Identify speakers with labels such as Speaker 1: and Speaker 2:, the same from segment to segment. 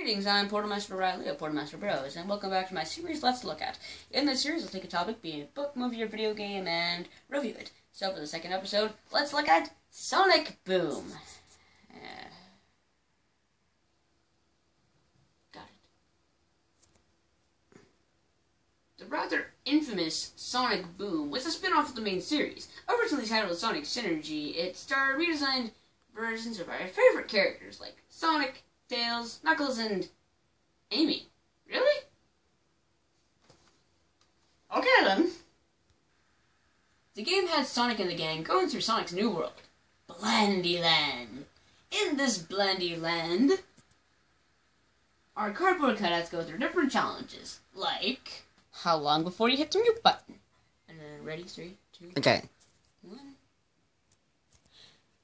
Speaker 1: Greetings, I'm Portalmaster Riley of Portalmaster Bros, and welcome back to my series Let's Look At. In this series, I'll take a topic, be it a book, movie, or video game, and review it. So for the second episode, let's look at Sonic Boom. Got it. The rather infamous Sonic Boom was a spin-off of the main series. Originally titled Sonic Synergy, it starred redesigned versions of our favorite characters like Sonic, Tails, Knuckles, and Amy. Really? Okay then. The game had Sonic and the gang going through Sonic's new world, Blendyland. In this Blendyland, our cardboard cutouts go through different challenges, like how long before you hit the mute button. And then ready, 3, 2,
Speaker 2: Okay.
Speaker 1: 1.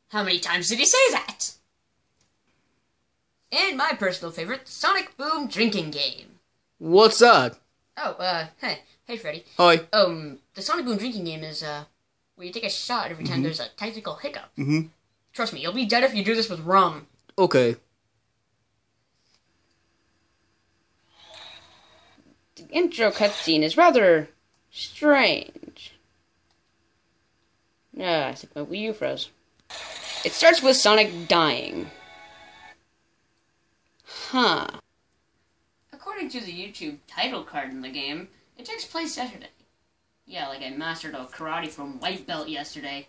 Speaker 1: How many times did he say that? And my personal favorite, Sonic Boom drinking game.
Speaker 2: What's that?
Speaker 1: Oh, hey Freddy.
Speaker 2: Hi.
Speaker 1: The Sonic Boom drinking game is, where you take a shot every time there's a technical hiccup. Trust me, you'll be dead if you do this with rum.
Speaker 2: Okay.
Speaker 1: The intro cutscene is rather strange. I think my Wii U froze. It starts with Sonic dying. Huh. According to the YouTube title card in the game, it takes place yesterday. Yeah, like I mastered a karate from white belt yesterday.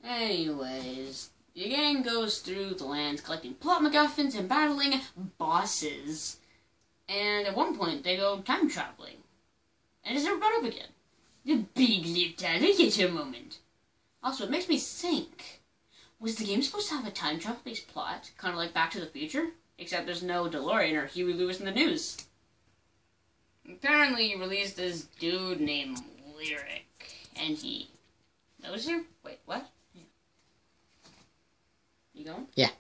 Speaker 1: Anyways, the gang goes through the lands collecting plot MacGuffins and battling bosses. And at one point, they go time traveling. And it's never brought up again. The big lip time, look at your moment. Also, it makes me think. Was the game supposed to have a time travel-based plot, kind of like Back to the Future? Except there's no DeLorean or Huey Lewis in the news. Apparently, you released this dude named Lyric, and he knows you? Wait, what? You going?
Speaker 2: Yeah.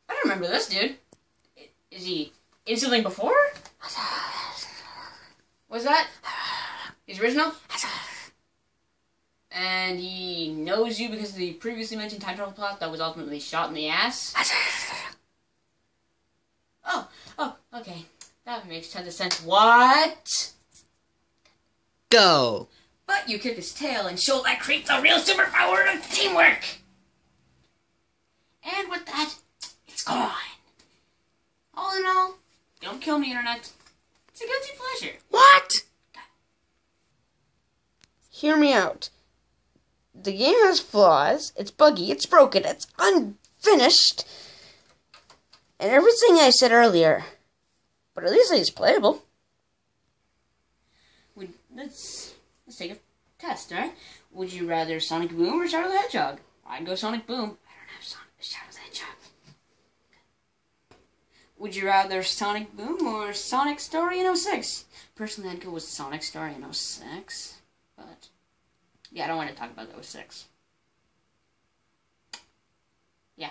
Speaker 1: I don't remember this dude. Is he in something before? Was that his original? And he knows you because of the previously mentioned time travel plot that was ultimately shot in the ass? Oh, okay. That makes tons of sense. What?
Speaker 2: Go.
Speaker 1: But you kick his tail and show that creep the real superpower of teamwork! And with that, it's gone. All in all, don't kill me, Internet. It's a guilty pleasure.
Speaker 2: What? Hear me out. The game has flaws, it's buggy, it's broken, it's unfinished, and everything I said earlier. But at least it's playable.
Speaker 1: Let's take a test, alright? Would you rather Sonic Boom or Shadow the Hedgehog? I'd go Sonic Boom. I don't have Shadow the Hedgehog. Would you rather Sonic Boom or Sonic Story in 06? Personally, I'd go with Sonic Story in 06, but yeah, I don't want to talk about 06. Yeah.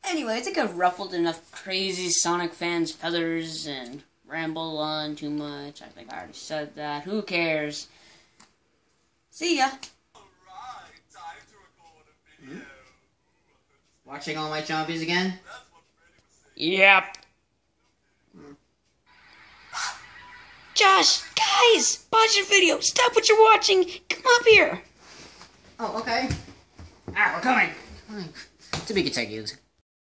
Speaker 1: Anyway, I think I've ruffled enough crazy Sonic fans' feathers and rambled on too much. I think I already said that. Who cares? See ya.
Speaker 3: Alright, time to record a video.
Speaker 2: Watching all my zombies again?
Speaker 3: That's what Freddy was saying.
Speaker 1: Yep.
Speaker 2: Josh, guys, pause your video. Stop what you're watching. Come up here. Oh, okay.
Speaker 1: Alright, we're coming.
Speaker 2: To be continued.